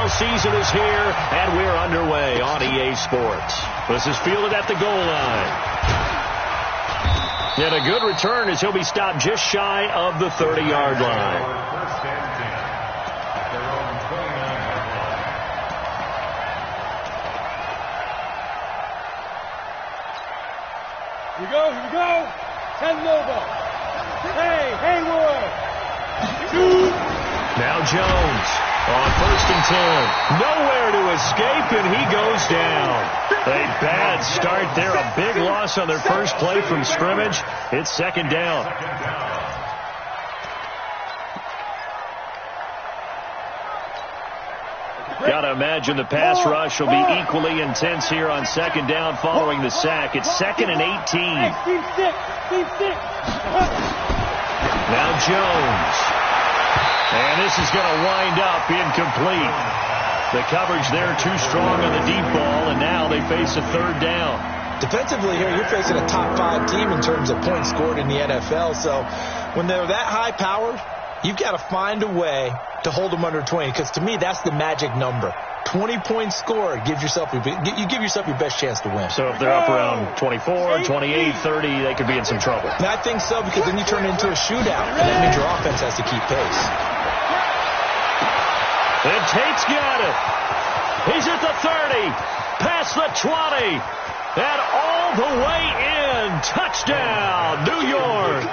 Football season is here, and we're underway on EA Sports. This is fielded at the goal line. And a good return as he'll be stopped just shy of the 30-yard line. Here we go. Send over. Hey, Hayward. Shoot. Now Jones on 1st and 10. Nowhere to escape, and he goes down. A bad start there. A big loss on their first play from scrimmage. It's 2nd down. Got to imagine the pass rush will be equally intense here on 2nd down following the sack. It's 2nd and 18. Team stick. Now Jones. And this is going to wind up incomplete. The coverage there too strong on the deep ball, and now they face a 3rd down. Defensively here, you're facing a top 5 team in terms of points scored in the NFL. So when they're that high-powered, you've got to find a way to hold them under 20, because to me, that's the magic number. 20 points scored, you give yourself your best chance to win. So if they're up around 24, 28, 30, they could be in some trouble. And I think so, because then you turn it into a shootout, and that means your offense has to keep pace. And Tate's got it. He's at the 30, past the 20, and all the way in. Touchdown, New York.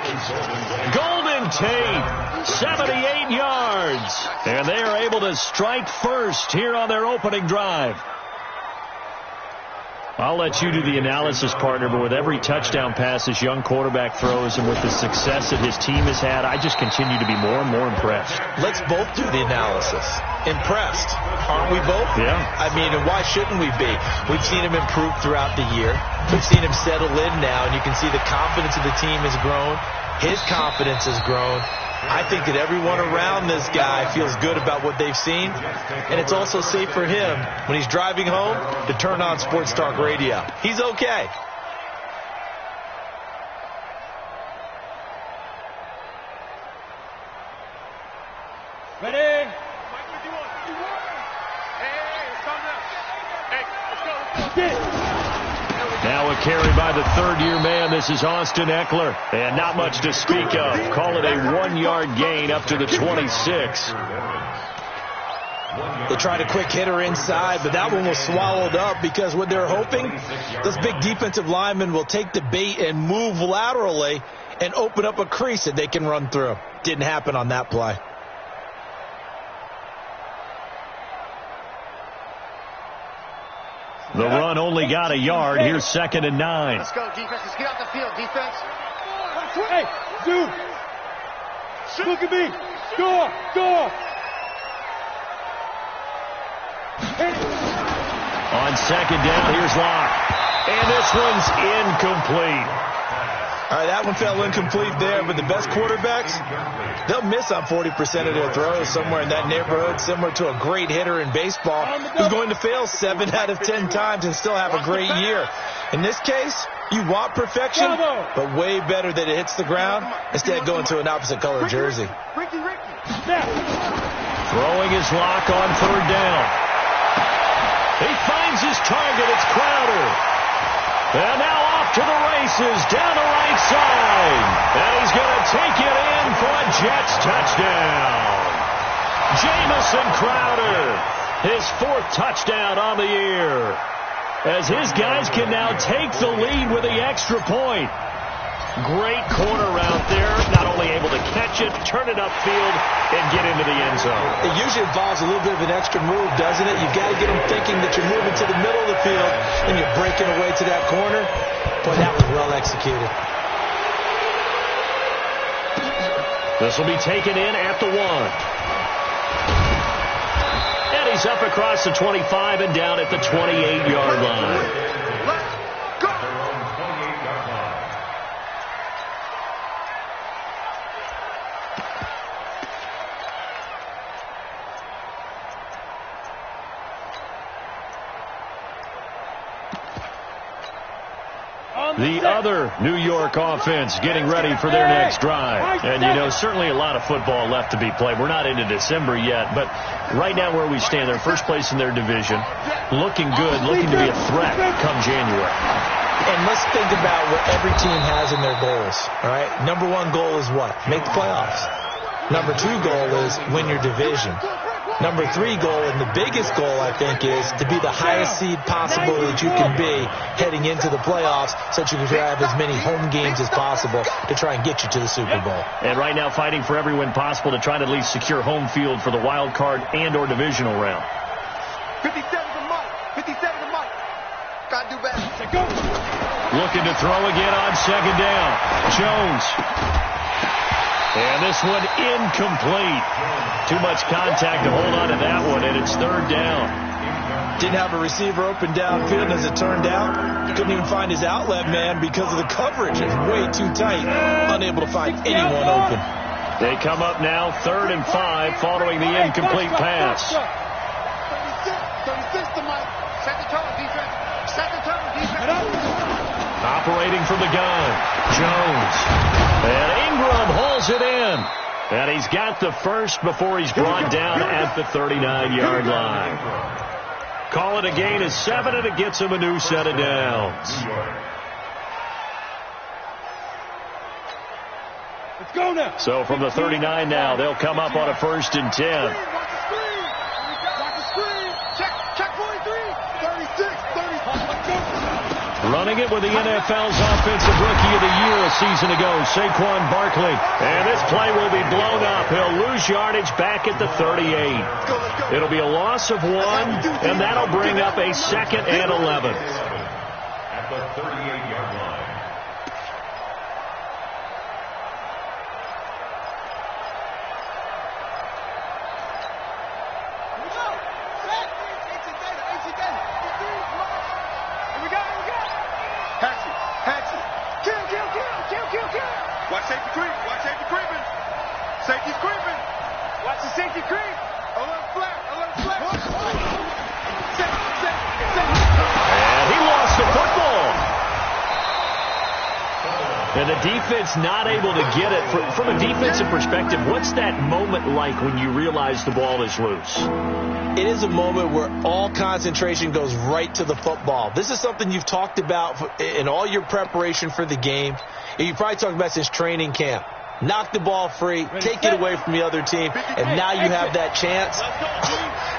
Golden Tate, 78 yards. And they are able to strike first here on their opening drive. I'll let you do the analysis, partner, but with every touchdown pass this young quarterback throws and with the success that his team has had, I just continue to be more and more impressed. Let's both do the analysis. Impressed, aren't we both? Yeah. I mean, and why shouldn't we be? We've seen him improve throughout the year. We've seen him settle in now, and you can see the confidence of the team has grown. His confidence has grown. I think that everyone around this guy feels good about what they've seen, and it's also safe for him when he's driving home to turn on Sports Talk Radio. He's okay. Ready? Now a carry by the 3rd-year man. This is Austin Eckler. And not much to speak of. Call it a 1-yard gain up to the 26. They tried a quick hitter inside, but that one was swallowed up because what they're hoping, those big defensive linemen will take the bait and move laterally and open up a crease that they can run through. Didn't happen on that play. The run only got a yard. Here's 2nd and 9. Let's go, defense. Let's get out the field, defense. Hey, dude. Look at me. Score. On 2nd down, here's Locke. And this one's incomplete. All right, that one fell incomplete there, but the best quarterbacks, they'll miss on 40% of their throws, somewhere in that neighborhood, similar to a great hitter in baseball who's going to fail 7 out of 10 times and still have a great year. In this case, you want perfection, but way better that it hits the ground instead of going to an opposite color jersey. Throwing his Lock on 3rd down. He finds his target. It's Crowder. And now off to the races down the right side. And he's going to take it in for a Jets touchdown. Jamison Crowder, his 4th touchdown on the year. As his guys can now take the lead with the extra point. Great corner route there. Not only able to catch it, turn it upfield, and get into the end zone. It usually involves a little bit of an extra move, doesn't it? You've got to get them thinking that you're moving to the middle of the field and you're breaking away to that corner. Boy, that was well executed. This will be taken in at the 1. And he's up across the 25 and down at the 28-yard line. The other New York offense getting ready for their next drive. And, you know, certainly a lot of football left to be played. We're not into December yet, but right now where we stand, they're first place in their division, looking good, looking to be a threat come January. And let's think about what every team has in their goals, all right? Number one goal is what? Make the playoffs. Number two goal is win your division. Number three goal, and the biggest goal, I think, is to be the highest seed possible that you can be heading into the playoffs so that you can have as many home games as possible to try and get you to the Super Bowl. And right now fighting for every win possible to try to at least secure home field for the wild card and or divisional round. 57 to Mike. 57 to Mike. Got to do better. Looking to throw again on second down. Jones. And this one incomplete. Too much contact to hold on to that one, and it's third down. Didn't have a receiver open downfield, as it turned out. Couldn't even find his outlet man because of the coverage. It's way too tight. Unable to find anyone open. They come up now, 3rd and 5, following the incomplete pass. 36 to Mike. Second turn, defense. Second turn, defense. Operating from the gun, Jones. And Ingram hauls it in. And he's got the first before he's brought down at the 39-yard line. Call it a gain of 7, and it gets him a new set of downs. Let's go now. So from the 39 now, they'll come up on a 1st and 10. Check 43. 36, 35. Let's go. Running it with the NFL's Offensive Rookie of the Year a season ago, Saquon Barkley. And this play will be blown up. He'll lose yardage back at the 38. It'll be a loss of 1, and that'll bring up a 2nd and 11. At the 38-yard line. Watch safety creep. Watch safety creeping. Safety's creeping. Watch the safety creep. Alert flat. Alert flat. And he lost the football. And the defense not able to get it. From a defensive perspective, what's that moment like when you realize the ball is loose? It is a moment where all concentration goes right to the football. This is something you've talked about in all your preparation for the game. You probably talked about since training camp. Knock the ball free, take it away from the other team, and now you have that chance.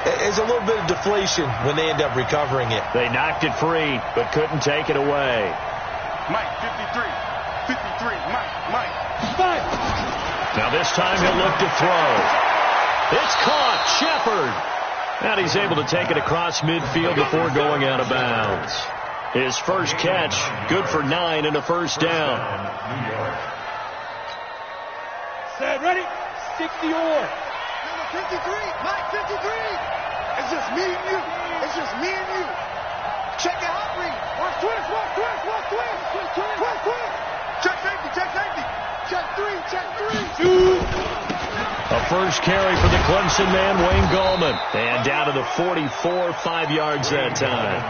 There's a little bit of deflation when they end up recovering it. They knocked it free, but couldn't take it away. Mike, 53. 53. Mike. Now this time he'll look to throw. It's caught. Shepard. And he's able to take it across midfield before going out of bounds. His first catch, good for 9 and a first down. Set, ready? 60 or. Number 53. Mike, 53. It's just me and you. It's just me and you. Check your hot read. Watch twist. Check safety. Check 3. 2. A first carry for the Clemson man, Wayne Gallman. And down to the 44, 5 yards that time.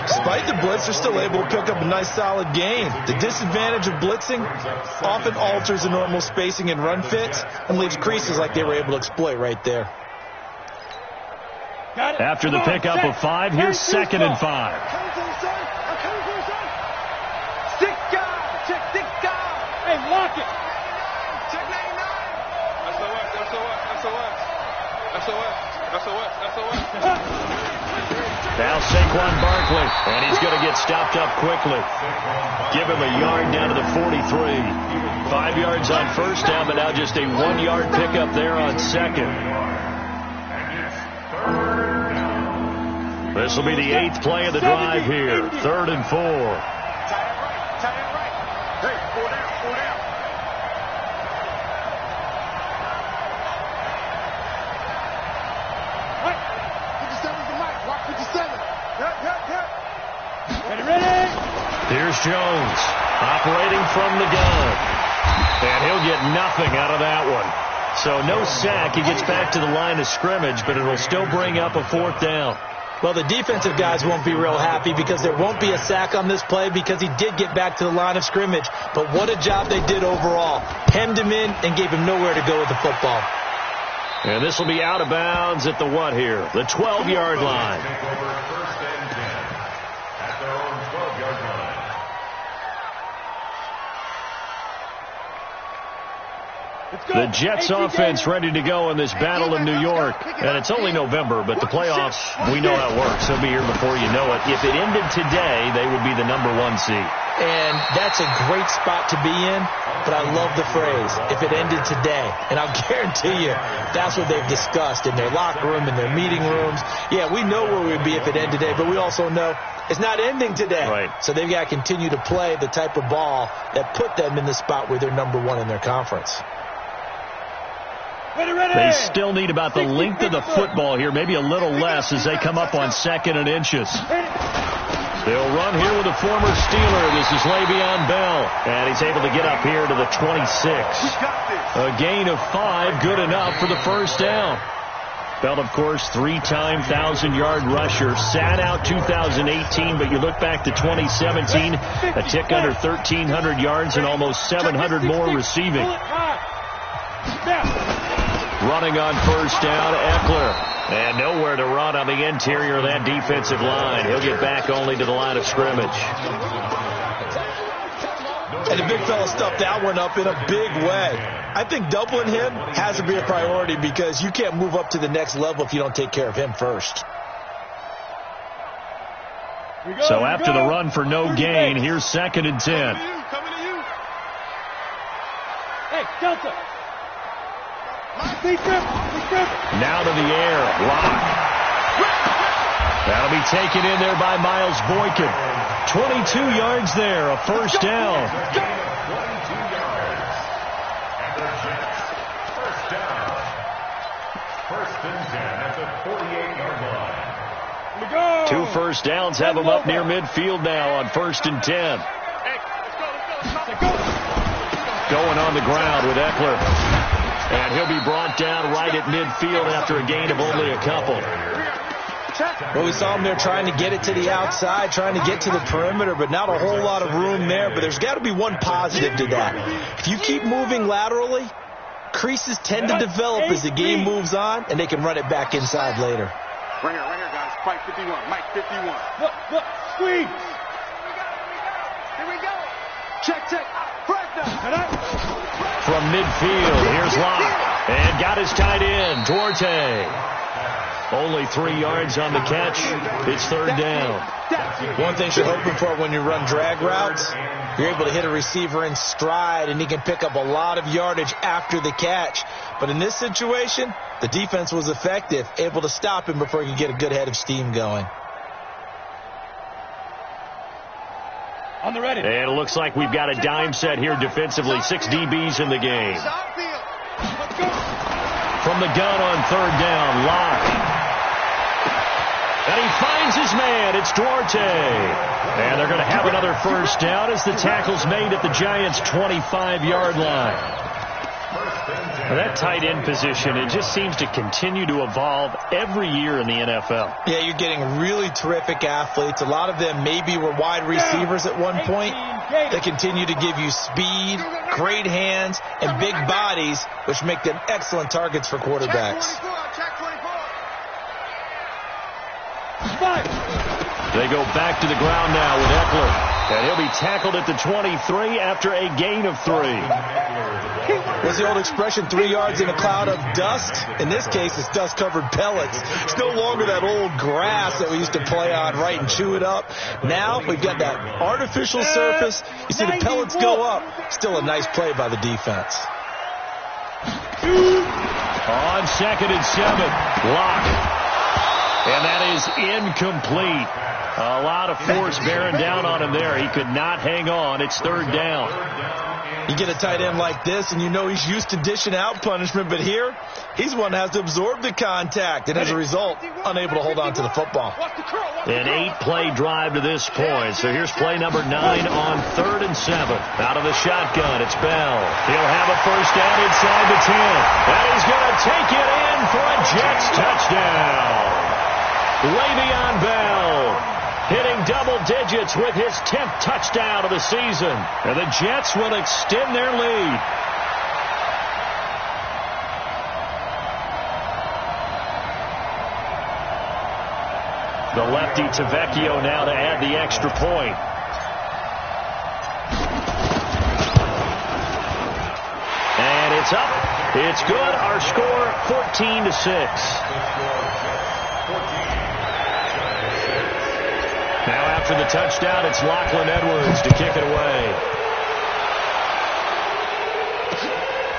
Despite the blitz, they're still able to pick up a nice solid gain. The disadvantage of blitzing often alters the normal spacing and run fits and leaves creases like they were able to exploit right there. After the pickup of 5, here's 2nd and 5. Six guys. Check 6 guys. Hey, lock it. Check 99. SOS. Now Saquon Barkley, and he's going to get stopped up quickly. Give him a yard down to the 43. 5 yards on first down, but now just a 1-yard pickup there on 2nd. This will be the 8th play of the drive here. 3rd and 4. Tight end right. Hey, 4 down. Right. 57's the mic. Watch 57. Yep. Ready? Here's Jones, operating from the gun. And he'll get nothing out of that one. So no sack. He gets back to the line of scrimmage, but it'll still bring up a 4th down. Well, the defensive guys won't be real happy because there won't be a sack on this play because he did get back to the line of scrimmage. But what a job they did overall. Hemmed him in and gave him nowhere to go with the football. And this will be out of bounds at the what here? The 12-yard line. Take over first and 10 at their own 12-yard line. The Jets offense ready to go in this battle in New York. And it's only November, but the playoffs, we know how it works. They'll be here before you know it. If it ended today, they would be the #1 seed. And that's a great spot to be in, but I love the phrase, if it ended today. And I'll guarantee you, that's what they've discussed in their locker room, in their meeting rooms. Yeah, we know where we'd be if it ended today, but we also know it's not ending today. Right. So they've got to continue to play the type of ball that put them in the spot where they're #1 in their conference. They still need about the length of the football here, maybe a little less as they come up on 2nd and inches. They'll run here with a former Steeler. This is Le'Veon Bell, and he's able to get up here to the 26. A gain of 5, good enough for the first down. Bell, of course, 3-time 1,000-yard rusher. Sat out 2018, but you look back to 2017, a tick under 1,300 yards and almost 700 more receiving. Running on first down, Eckler. And nowhere to run on the interior of that defensive line. He'll get back only to the line of scrimmage. And the big fella stuffed that one up in a big way. I think doubling him has to be a priority because you can't move up to the next level if you don't take care of him first. So after the run for no gain, here's 2nd and 10. Hey, Delta. Now to the air. Lock. That'll be taken in there by Miles Boykin. 22 yards there, a first down. 22 yards. And the Jets, first down. 1st and 10 at the 48-yard line. 2 first downs have them up near midfield now on 1st and 10. Going on the ground with Eckler. And he'll be brought down right at midfield after a gain of only a couple. Well, we saw him there trying to get it to the outside, trying to get to the perimeter, but not a whole lot of room there. But there's got to be one positive to that. If you keep moving laterally, creases tend to develop as the game moves on, and they can run it back inside later. Right here, guys. Mike 51. Mike 51. Look, squeeze. Here we go. Check. From midfield, here's Locke. And got his tight end, Duarte. Only 3 yards on the catch. It's 3rd down. One thing you're hoping for when you run drag routes, you're able to hit a receiver in stride, and he can pick up a lot of yardage after the catch. But in this situation, the defense was effective, able to stop him before he could get a good head of steam going. On the ready. And it looks like we've got a dime set here defensively. 6 DBs in the game. From the gun on 3rd down, Locke. And he finds his man. It's Duarte. And they're going to have another first down as the tackle's made at the Giants' 25-yard line. That tight end position, it just seems to continue to evolve every year in the NFL. Yeah, you're getting really terrific athletes. A lot of them maybe were wide receivers at one point. They continue to give you speed, great hands, and big bodies, which make them excellent targets for quarterbacks. They go back to the ground now with Eckler. And he'll be tackled at the 23 after a gain of 3. What's the old expression, 3 yards in a cloud of dust? In this case, it's dust-covered pellets. It's no longer that old grass that we used to play on, right, and chew it up. Now we've got that artificial surface. You see the pellets go up. Still a nice play by the defense. On 2nd and 7, Locke. And that is incomplete. A lot of force bearing down on him there. He could not hang on. It's 3rd down. You get a tight end like this, and you know he's used to dishing out punishment, but here, he's one that has to absorb the contact, and as a result, unable to hold on to the football. An 8-play drive to this point. So here's play number 9 on 3rd and 7. Out of the shotgun, it's Bell. He'll have a first down inside the 10. And he's going to take it in for a Jets touchdown. Le'Veon Bell hitting double digits with his 10th touchdown of the season. And the Jets will extend their lead. The lefty Tavecchio now to add the extra point. And it's up. It's good. Our score 14-6. Now after the touchdown, it's Lachlan Edwards to kick it away.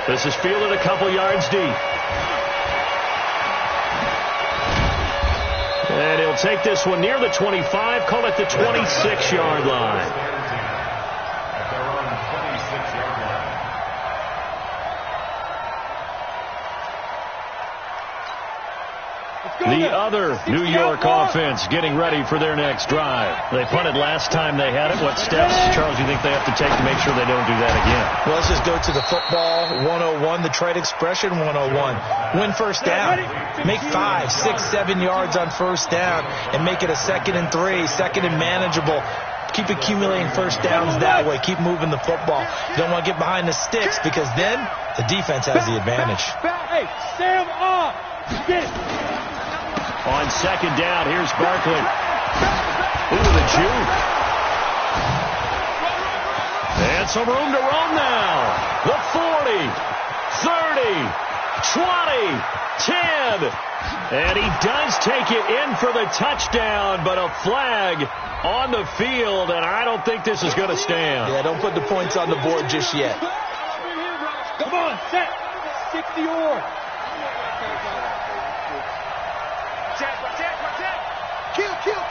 This is fielded a couple yards deep. And he'll take this one near the 25, call it the 26-yard line. The other New York offense getting ready for their next drive. They punted last time they had it. What steps, Charles, do you think they have to take to make sure they don't do that again? Well, let's just go to the football 101, the trade expression 101. Win first down. Make 5, 6, 7 yards on first down and make it a 2nd and 3, 2nd and manageable. Keep accumulating first downs that way. Keep moving the football. You don't want to get behind the sticks because then the defense has the advantage. Hey, Sam up. Get it. On 2nd down, here's Barkley. Ooh, the juke. And some room to run now. The 40, 30, 20, 10. And he does take it in for the touchdown, but a flag on the field, and I don't think this is going to stand. Yeah, don't put the points on the board just yet. Come on, set. 60 or.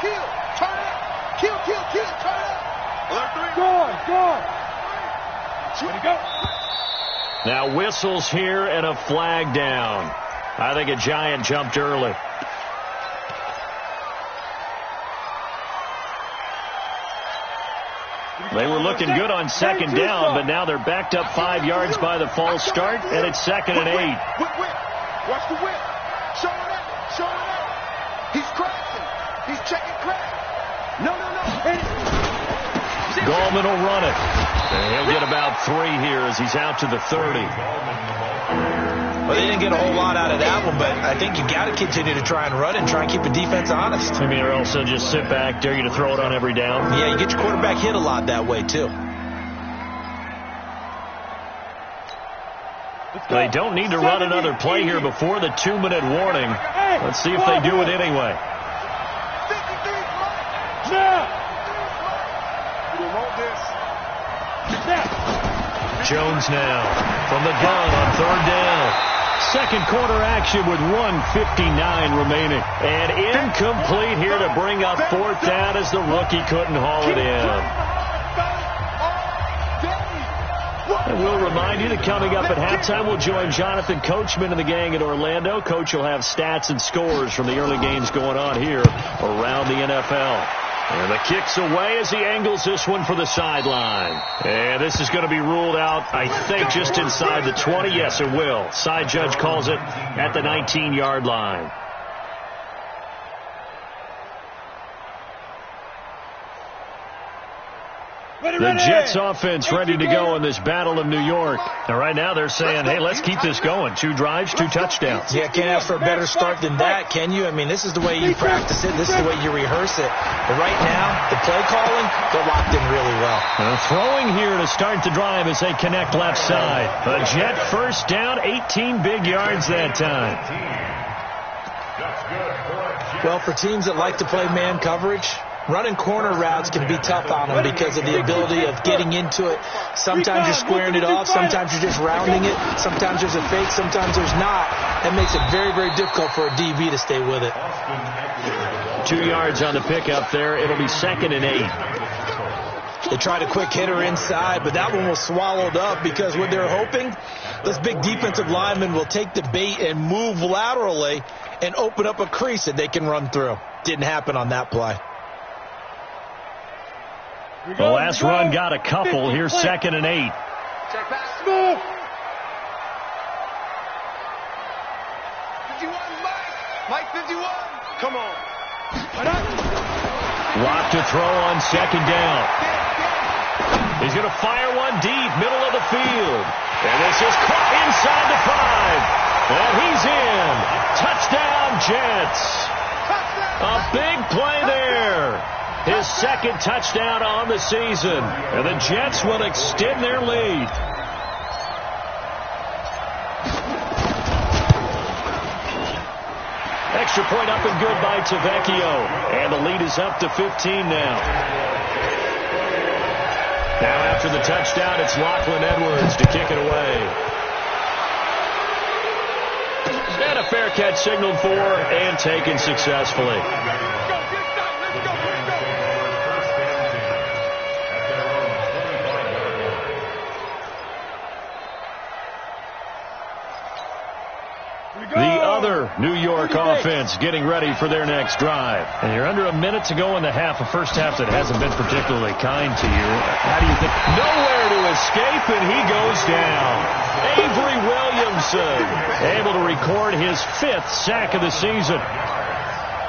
Kill. Turn up. Kill. Turn up. Alert 3. Go. Here we go. Now whistles here and a flag down. I think a Giant jumped early. They were looking good on 2nd down, but now they're backed up 5 yards by the false start, and it's 2nd and 8. Whip. Watch the whip. Show it up. He's crashing. He's checking crack. No. Gallman will run it. And he'll get about 3 here as he's out to the 30. Well, they didn't get a whole lot out of that one, but I think you got to continue to try and run and try and keep the defense honest. I mean, or else they'll just sit back, dare you to throw it on every down. Yeah, you get your quarterback hit a lot that way, too. They don't need to run another play here before the 2-minute warning. Let's see if they do it anyway. Jones now from the gun on 3rd down. 2nd quarter action with 1:59 remaining. And incomplete here to bring up 4th down as the rookie couldn't haul it in. And we'll remind you that coming up at halftime, we'll join Jonathan Coachman and the gang in Orlando. Coach will have stats and scores from the early games going on here around the NFL. And the kick's away as he angles this one for the sideline. And this is going to be ruled out, I think, just inside the 20. Yes, it will. Side judge calls it at the 19-yard line. The Jets offense ready to go in this battle of New York. And right now they're saying, hey, let's keep this going. 2 drives, 2 touchdowns. Yeah, can't ask for a better start than that, can you? I mean, this is the way you practice it. This is the way you rehearse it. But right now, the play calling, they're locked in really well. Throwing here to start the drive as they connect left side. A Jet first down, 18 big yards that time. Well, for teams that like to play man coverage, running corner routes can be tough on them because of the ability of getting into it. Sometimes you're squaring it off. Sometimes you're just rounding it. Sometimes there's a fake. Sometimes there's not. That makes it very, very difficult for a DB to stay with it. 2 yards on the pickup there. It'll be 2nd and 8. They tried a quick hitter inside, but that one was swallowed up because what they're hoping, this big defensive lineman will take the bait and move laterally and open up a crease that they can run through. Didn't happen on that play. The last run got a couple. Here's 2nd and 8. Check back. Smooth. 51, Mike. Mike 51. Come on. Lock to throw on second down. He's going to fire one deep, middle of the field. And this is caught inside the 5. And he's in. Touchdown, Jets. A big play there. His second touchdown on the season. And the Jets will extend their lead. Extra point up and good by Tavecchio. And the lead is up to 15 now. Now after the touchdown, it's Lachlan Edwards to kick it away. And a fair catch signaled for and taken successfully. The other New York offense getting ready for their next drive. And you're under a minute to go in the half, a first half that hasn't been particularly kind to you. How do you think? Nowhere to escape, and he goes down. Avery Williamson able to record his 5th sack of the season.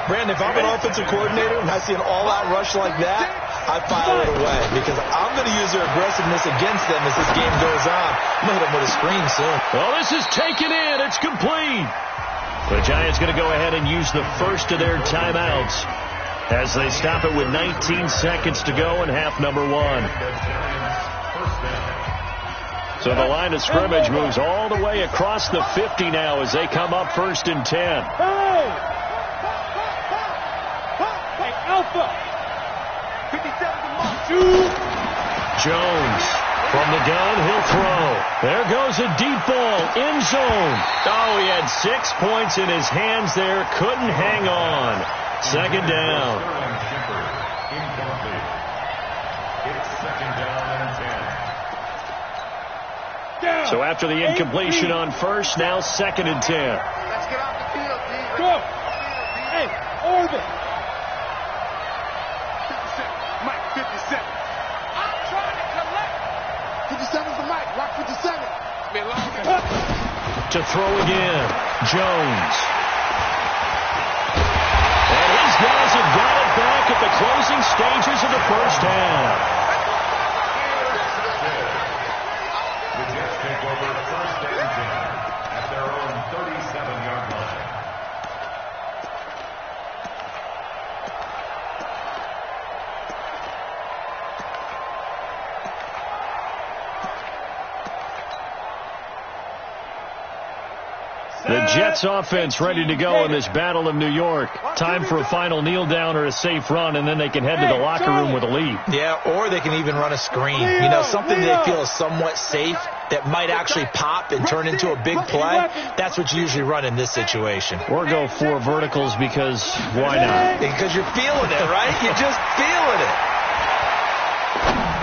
Brandon, if I'm an offensive coordinator and I see an all-out rush like that, I file it away because I'm going to use their aggressiveness against them as this game goes on. I'm going to hit them with a screen soon. Well, this is taken in. It's complete. The Giants going to go ahead and use the first of their timeouts as they stop it with 19 seconds to go in half number 1. So the line of scrimmage moves all the way across the 50 now as they come up 1st and 10. Hey, Alpha. 57 Jones from the gun, he'll throw. There goes a deep ball, end zone. Oh, he had 6 points in his hands there, couldn't hang on. Second down. It's second down and 10. So after the incompletion on first, now 2nd and 10. Let's get off the field, D. Go. Hey, orbit. 57. Mike, 57. I'm trying to collect. 57's the Mike. Rock 57. Been long enough. To throw again, Jones. And his guys have got it back at the closing stages of the first half. The Jets take over 1st and 10 at their own 37-yard line. The Jets offense ready to go in this Battle of New York. Time for a final kneel down or a safe run, and then they can head to the locker room with a lead. Yeah, or they can even run a screen. You know, something they feel is somewhat safe that might actually pop and turn into a big play. That's what you usually run in this situation. Or go 4 verticals because why not? Because you're feeling it, right? You're just feeling it.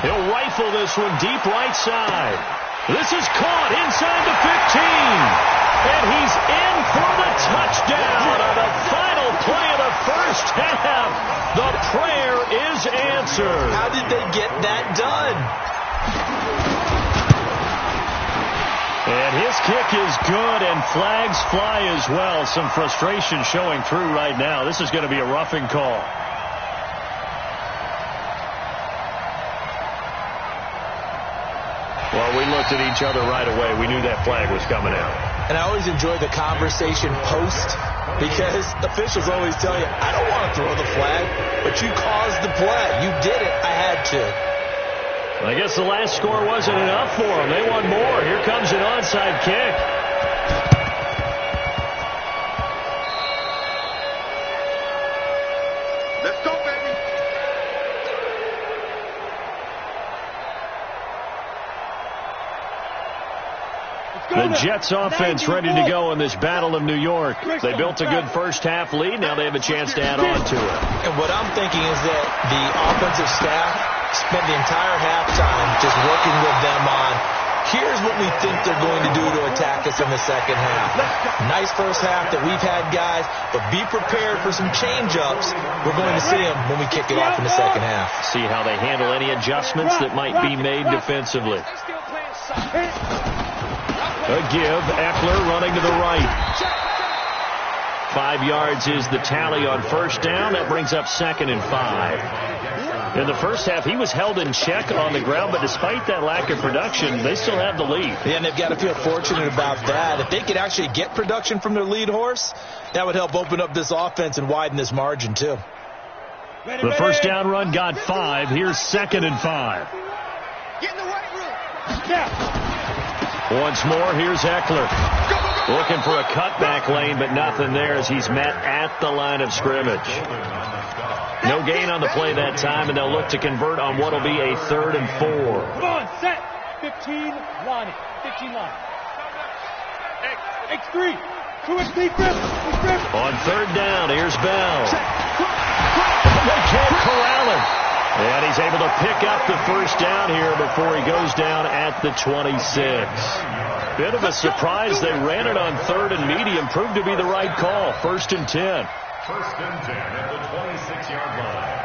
He'll rifle this one deep right side. This is caught inside the 15. And he's in for the touchdown on the final play of the first half. The prayer is answered. How did they get that done? And his kick is good, and flags fly as well. Some frustration showing through right now. This is going to be a roughing call. Well, we looked at each other right away. We knew that flag was coming out. And I always enjoy the conversation post because officials always tell you, I don't want to throw the flag, but you caused the play. You did it. I had to. I guess the last score wasn't enough for them. They want more. Here comes an onside kick. Let's go, baby. The Jets offense ready to go in this Battle of New York. They built a good first half lead. Now they have a chance to add on to it. And what I'm thinking is that the offensive staff spent the entire halftime just working with them on, here's what we think they're going to do to attack us in the second half. Nice first half that we've had, guys, but be prepared for some change-ups. We're going to see them when we kick it off in the second half. See how they handle any adjustments that might be made defensively. A give, Eckler running to the right. 5 yards is the tally on first down. That brings up 2nd and 5. In the first half, he was held in check on the ground, but despite that lack of production, they still have the lead. Yeah, and they've got to feel fortunate about that. If they could actually get production from their lead horse, that would help open up this offense and widen this margin, too. The first down run got 5. Here's 2nd and 5. Get in the right room. Yeah. Once more, here's Eckler. Looking for a cutback lane, but nothing there as he's met at the line of scrimmage. No gain on the play that time, and they'll look to convert on what will be a 3rd and 4. Come on, set. 15, line it. 15 line. X3. 2X3 grip. On 3rd down, here's Bell. They can't corral him. And he's able to pick up the first down here before he goes down at the 26. Bit of a surprise. They ran it on 3rd and medium. Proved to be the right call. 1st and 10. 1st and 10 at the 26-yard line.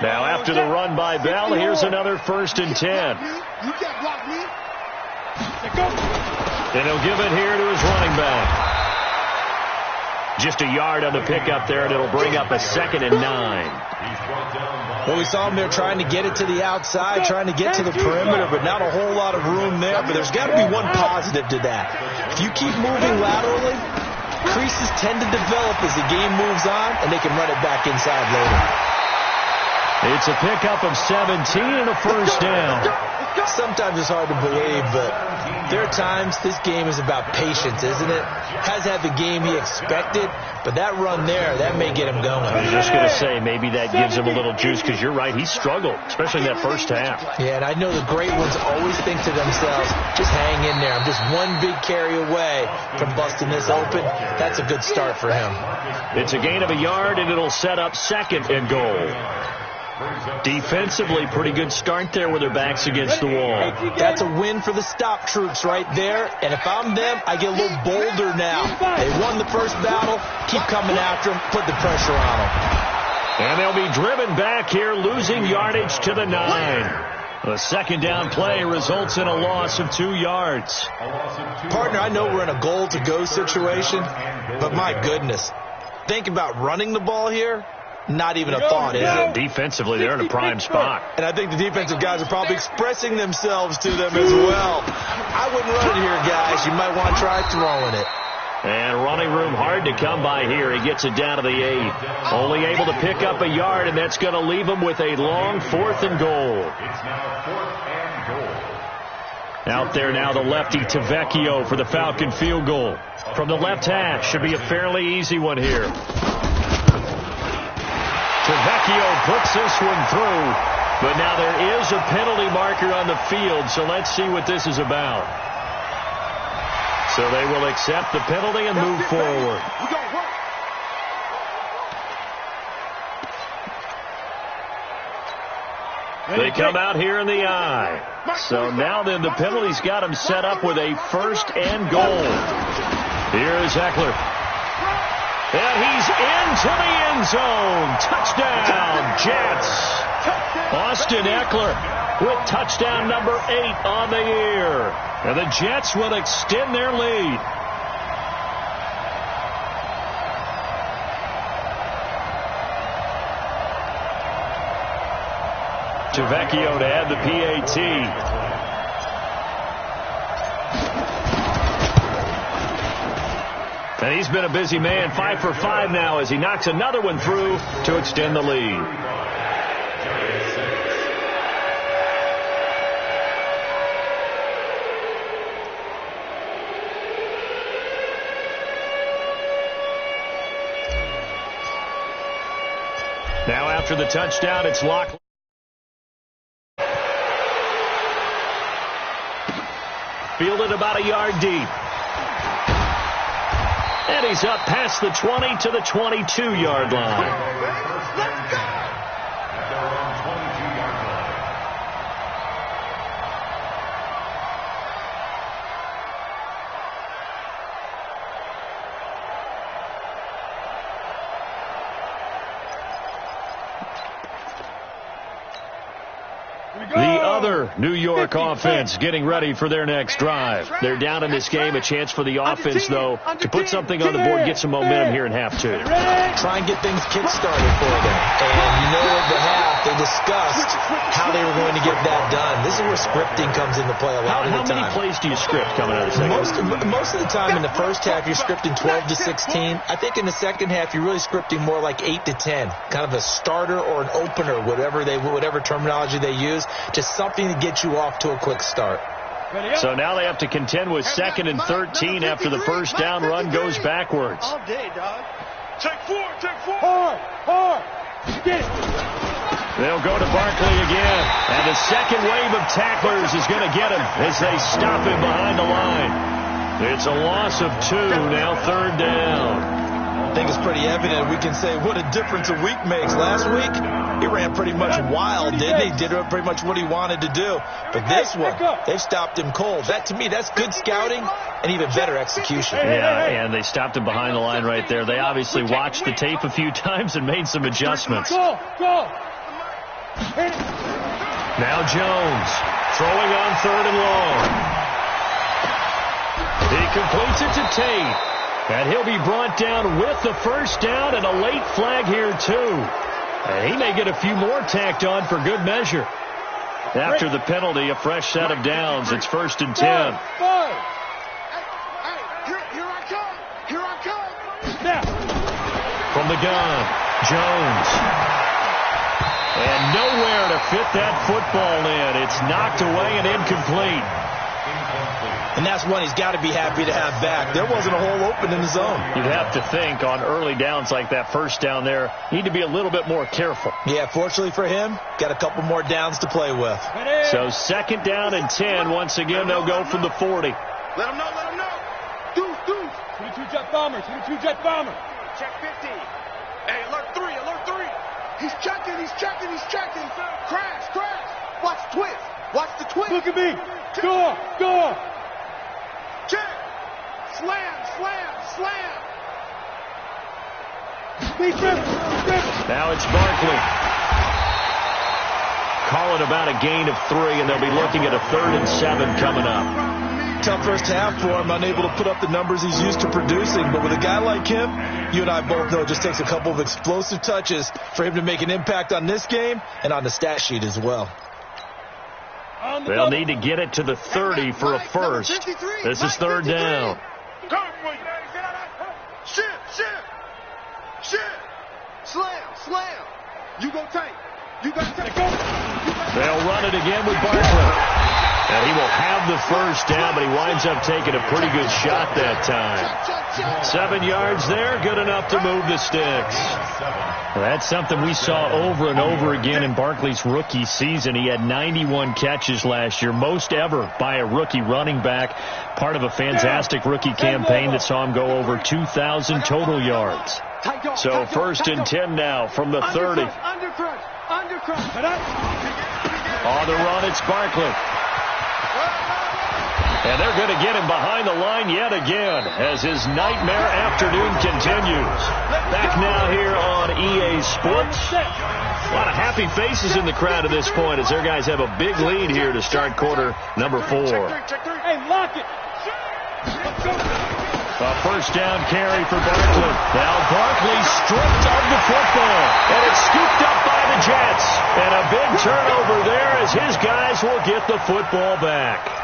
Now after the run by Bell, here's another 1st and 10. You can't block me. And he'll give it here to his running back. Just a yard on the pickup there, and it'll bring up a 2nd and 9. Well, we saw him there trying to get it to the outside, trying to get to the perimeter, but not a whole lot of room there. But there's got to be one positive to that. If you keep moving laterally, creases tend to develop as the game moves on, and they can run it back inside later. It's a pickup of 17 and a first down. Sometimes it's hard to believe, but there are times this game is about patience, isn't it? Has had the game he expected, but that run there, that may get him going. I was just going to say, maybe that gives him a little juice, because you're right, he struggled, especially in that first half. Yeah, and I know the great ones always think to themselves, just hang in there. I'm just one big carry away from busting this open. That's a good start for him. It's a gain of a yard, and it'll set up 2nd and goal. Defensively, pretty good start there with their backs against the wall. That's a win for the stop troops right there. And if I'm them, I get a little bolder now. They won the first battle. Keep coming after them. Put the pressure on them. And they'll be driven back here, losing yardage to the 9. The 2nd down play results in a loss of 2 yards. Partner, I know we're in a goal-to-go situation, but my goodness. Think about running the ball here. Not even a thought, is it? Defensively, they're in a prime spot. And I think the defensive guys are probably expressing themselves to them as well. I wouldn't run it here, guys. You might want to try throwing it. And running room hard to come by here. He gets it down to the 8. Only able to pick up a yard, and that's going to leave him with a long 4th and goal. It's now 4th and goal. Out there now, the lefty Tavecchio for the Falcon field goal. From the left hash, should be a fairly easy one here. Tavecchio puts this one through, but now there is a penalty marker on the field, so let's see what this is about. So they will accept the penalty and move forward. They come out here in the eye. So now then the penalty's got him set up with a 1st and goal. Here's Eckler. And he's into the end zone. Touchdown, Jets. Austin Eckler with touchdown number 8 on the year. And the Jets will extend their lead. Tavecchio to add the PAT. And he's been a busy man, 5 for 5 now as he knocks another one through to extend the lead. Now after the touchdown, it's locked. Fielded about a yard deep. And he's up past the 20 to the 22-yard line. Let's go! At their own 22-yard line. The Another New York offense getting ready for their next drive. They're down in this game. A chance for the offense, though, to put something on the board, get some momentum here in half two. Try and get things kick-started for them. And you know at the half, they discussed how they were going to get that done. This is where scripting comes into play a lot of the time. How many plays do you script coming out of the second? Most of the time in the first half, you're scripting 12 to 16. I think in the second half, you're really scripting more like 8 to 10. Kind of a starter or an opener, whatever terminology they use. Just something to get you off to a quick start. So now they have to contend with 2nd and 13 after the first down run goes backwards. All day, dog. Take four. Hard. Get it. They'll go to Barkley again. And the second wave of tacklers is going to get him as they stop him behind the line. It's a loss of 2, now 3rd down. I think it's pretty evident. We can say what a difference a week makes. Last week, he ran pretty much wild, didn't he? Did pretty much what he wanted to do. But this one, they've stopped him cold. That, to me, that's good scouting and even better execution. Yeah, and they stopped him behind the line right there. They obviously watched the tape a few times and made some adjustments. Go. Now Jones throwing on 3rd and long. He completes it to Tate. And he'll be brought down with the first down and a late flag here, too. And he may get a few more tacked on for good measure. After the penalty, a fresh set of downs. It's 1st and 10. Here I come. Now. From the gun, Jones. And nowhere to fit that football in. It's knocked away and incomplete. And that's one he's got to be happy to have back. There wasn't a hole open in the zone. You'd have to think on early downs like that first down there, you need to be a little bit more careful. Yeah, fortunately for him, got a couple more downs to play with. So 2nd down and 10. Once again, they'll go from the 40. Let him know. Deuce. 22-jet bomber. Check 50. Hey, alert 3. He's checking. Crash. Watch the twist. Look at me. Go. Check. Slam. Now it's Barkley. Call it about a gain of 3, and they'll be looking at a 3rd and 7 coming up. Tough first half for him, unable to put up the numbers he's used to producing. But with a guy like him, you and I both know it just takes a couple of explosive touches for him to make an impact on this game and on the stat sheet as well. They'll need to get it to the 30 for a first. This is 3rd down. Shit. Slam. You go tight. They'll run it again with Barkley. And he will have the first down, but he winds up taking a pretty good shot that time. 7 yards there, good enough to move the sticks. That's something we saw over and over again in Barkley's rookie season. He had 91 catches last year, most ever by a rookie running back, part of a fantastic rookie campaign that saw him go over 2,000 total yards. So 1st and 10 now from the 30. On the run, it's Barkley. And they're going to get him behind the line yet again as his nightmare afternoon continues. Back now here on EA Sports. A lot of happy faces in the crowd at this point as their guys have a big lead here to start quarter number 4. Hey, lock it. A first down carry for Barkley. Now Barkley stripped of the football, and it's scooped up by the Jets. And a big turnover there as his guys will get the football back.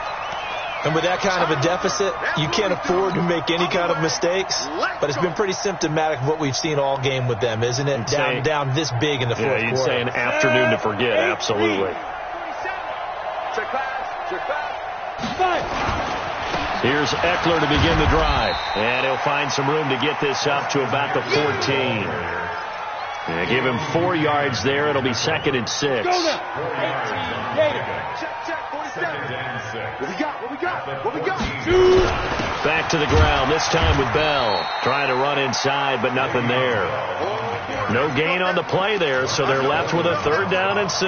And with that kind of a deficit, you can't afford to make any kind of mistakes. But it's been pretty symptomatic of what we've seen all game with them, isn't it? Down this big in the fourth quarter. You'd say an afternoon to forget, absolutely. Here's Eckler to begin the drive. And he'll find some room to get this up to about the 14. And give him 4 yards there. It'll be 2nd and 6. What we got? Back to the ground, this time with Bell. Trying to run inside, but nothing there. No gain on the play there, so they're left with a 3rd down and 6.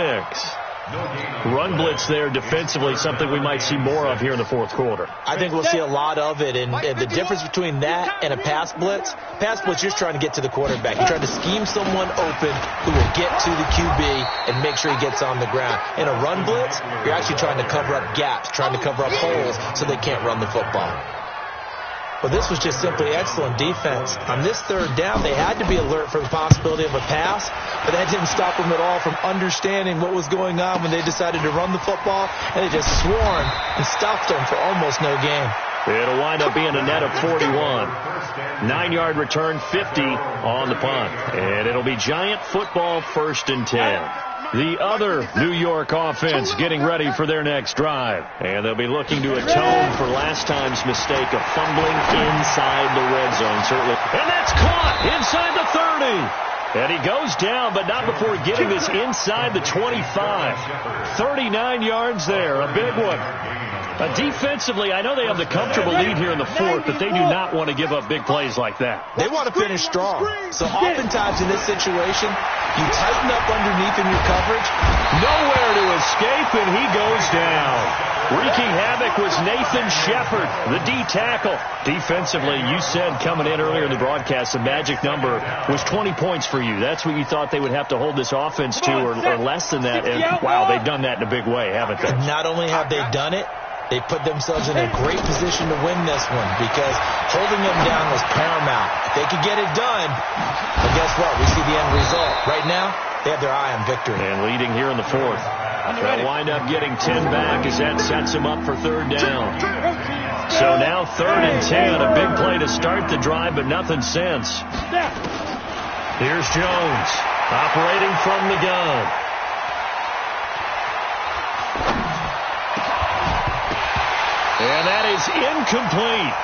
Run blitz there defensively, something we might see more of here in the fourth quarter. I think we'll see a lot of it, and the difference between that and a pass blitz, you're just trying to get to the quarterback. You're trying to scheme someone open who will get to the QB and make sure he gets on the ground. In a run blitz, you're actually trying to cover up gaps, trying to cover up holes so they can't run the football. Well, this was just simply excellent defense. On this third down, they had to be alert for the possibility of a pass, but that didn't stop them at all from understanding what was going on when they decided to run the football, and they just swarmed and stopped them for almost no gain. It'll wind up being a net of 41. 9-yard return, 50 on the punt. And it'll be Giant football, 1st and 10. The other New York offense getting ready for their next drive. And they'll be looking to atone for last time's mistake of fumbling inside the red zone, certainly. And that's caught inside the 30. And he goes down, but not before getting this inside the 25. 39 yards there, a big one. Defensively, I know they have the comfortable lead here in the fourth, but they do not want to give up big plays like that. They want to finish strong. So oftentimes in this situation, you tighten up underneath in your coverage. Nowhere to escape, and he goes down. Wreaking havoc was Nathan Shepard, the D tackle. Defensively, you said coming in earlier in the broadcast, the magic number was 20 points for you. That's what you thought they would have to hold this offense to, or less than that. And wow, they've done that in a big way, haven't they? Not only have they done it, they put themselves in a great position to win this one because holding them down was paramount. If they could get it done, well, guess what? We see the end result. Right now, they have their eye on victory. And leading here in the fourth. They'll wind up getting 10 back as that sets them up for third down. So now 3rd and 10, a big play to start the drive, but nothing since. Here's Jones operating from the gun. And that is incomplete.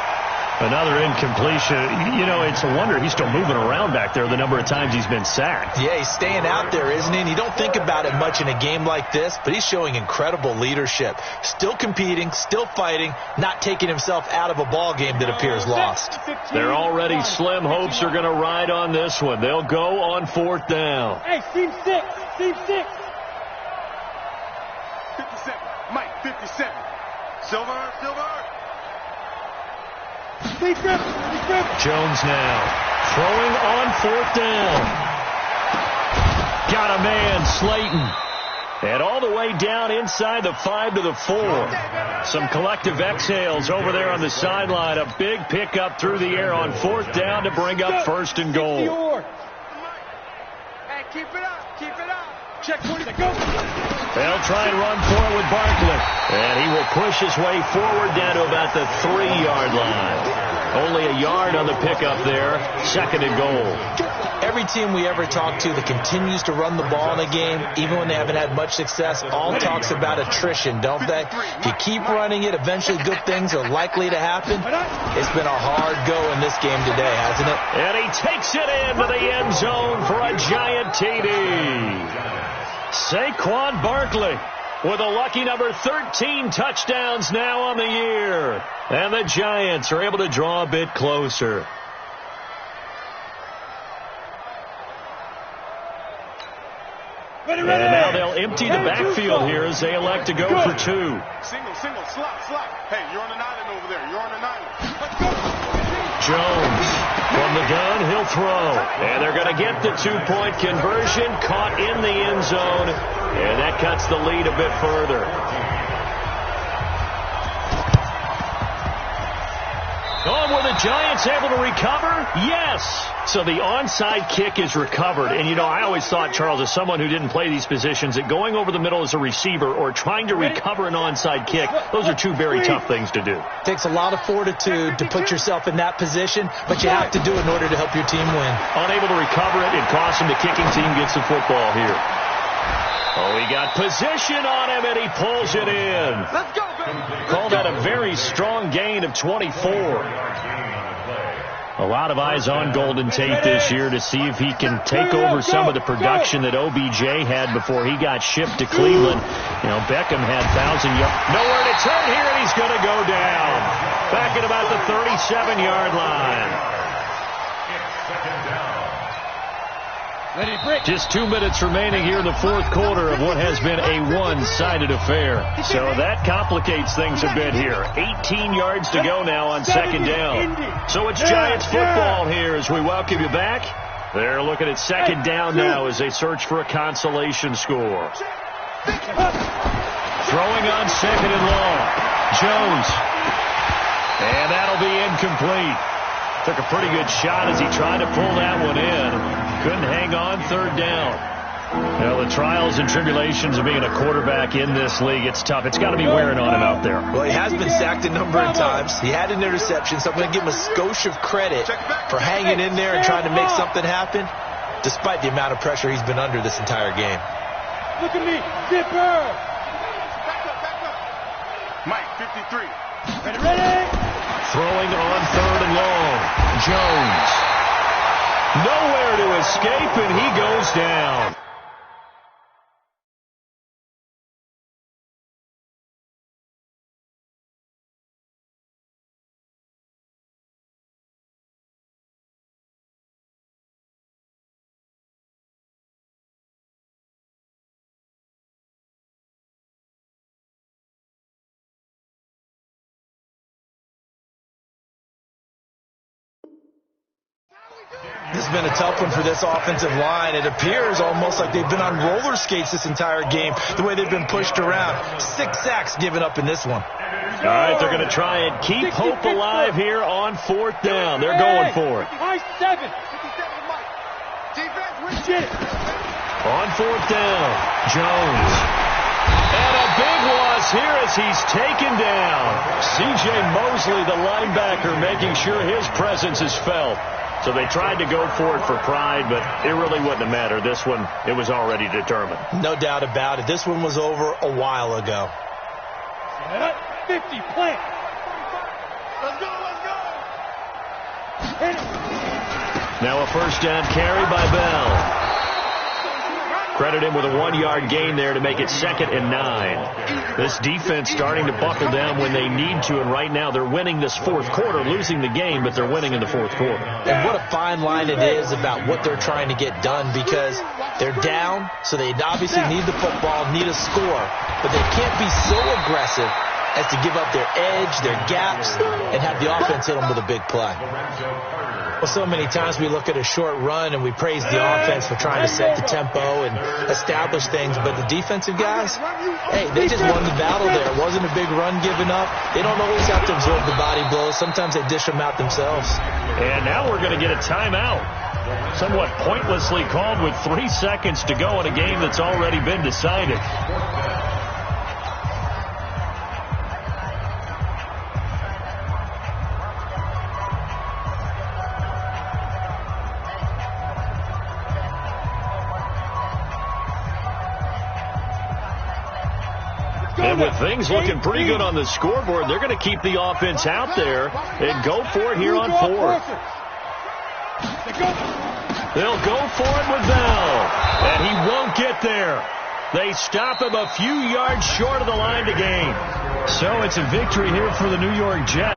Another incompletion. You know, it's a wonder he's still moving around back there the number of times he's been sacked. Yeah, he's staying out there, isn't he? And you don't think about it much in a game like this, but he's showing incredible leadership. Still competing, still fighting, not taking himself out of a ball game that appears lost. Their already slim hopes are going to ride on this one. They'll go on 4th down. Hey, team 6. Team 6. 57. Mike, 57. Silver. Jones now throwing on 4th down. Got a man, Slayton. And all the way down inside the 5 to the 4. Some collective exhales over there on the sideline. A big pickup through the air on 4th down to bring up 1st and goal. Hey, keep it up. Keep it up. Check 20. Go. They'll try and run for it with Barkley. And he will push his way forward down to about the 3-yard line. Only a yard on the pickup there. 2nd and goal. Every team we ever talk to that continues to run the ball in a game, even when they haven't had much success, all talks about attrition, don't they? If you keep running it, eventually good things are likely to happen. It's been a hard go in this game today, hasn't it? And he takes it into the end zone for a Giant TD. Saquon Barkley with a lucky number 13 touchdowns now on the year. And the Giants are able to draw a bit closer. And now they'll empty the backfield here as they elect to go for 2. Single, slot. Hey, you're on an island over there. You're on an island. Let's go. Jones from the gun, he'll throw. And they're going to get the 2-point conversion, caught in the end zone. And that cuts the lead a bit further. Oh, were the Giants able to recover? Yes. So the onside kick is recovered. And, you know, I always thought, Charles, as someone who didn't play these positions, that going over the middle as a receiver or trying to recover an onside kick, those are two very tough things to do. It takes a lot of fortitude to put yourself in that position, but you have to do it in order to help your team win. Unable to recover it, it costs him. The kicking team gets the football here. Oh, he got position on him, and he pulls it in. Let's go, baby. Call that a very strong gain of 24. A lot of eyes on Golden Tate this year to see if he can take over some of the production that OBJ had before he got shipped to Cleveland. You know, Beckham had 1,000 yards. Nowhere to turn here, and he's going to go down. Back at about the 37-yard line. Just 2 minutes remaining here in the fourth quarter of what has been a one-sided affair. So that complicates things a bit here. 18 yards to go now on second down. So it's Giants football here as we welcome you back. They're looking at second down now as they search for a consolation score. Throwing on second and long. Jones. And that'll be incomplete. Took a pretty good shot as he tried to pull that one in. Couldn't hang on third down. Well, the trials and tribulations of being a quarterback in this league, it's tough. It's got to be wearing on him out there. Well, he has been sacked a number of times. He had an interception, so I'm going to give him a skosh of credit for hanging in there and trying to make something happen, despite the amount of pressure he's been under this entire game. Look at me, Zipper! Back up. Mike, 53. Ready? Throwing on third and long. Jones. Nowhere to escape, and he goes down. This has been a tough one for this offensive line. It appears almost like they've been on roller skates this entire game, the way they've been pushed around. 6 sacks given up in this one. All right, they're going to try and keep hope alive here on fourth down. They're going for it. High 7. 57, Mike. On fourth down, Jones. And a big loss here as he's taken down. C.J. Mosley, the linebacker, making sure his presence is felt. So they tried to go for it for pride, but it really wouldn't have mattered. This one, it was already determined. No doubt about it. This one was over a while ago. 50, plant. Let's go. Now a first down carry by Bell. Credit him with a 1-yard gain there to make it 2nd and 9. This defense starting to buckle down when they need to, and right now they're winning this fourth quarter, losing the game, but they're winning in the fourth quarter. And what a fine line it is about what they're trying to get done, because they're down, so they obviously need the football, need a score, but they can't be so aggressive as to give up their edge, their gaps, and have the offense hit them with a big play. Well, so many times we look at a short run and we praise the offense for trying to set the tempo and establish things, but the defensive guys, hey, they just won the battle there. It wasn't a big run given up. They don't always have to absorb the body blows. Sometimes they dish them out themselves. And now we're going to get a timeout. Somewhat pointlessly called with 3 seconds to go in a game that's already been decided. And with things looking pretty good on the scoreboard, they're going to keep the offense out there and go for it here on fourth. They'll go for it with Bell, and he won't get there. They stop him a few yards short of the line to gain. So it's a victory here for the New York Jets.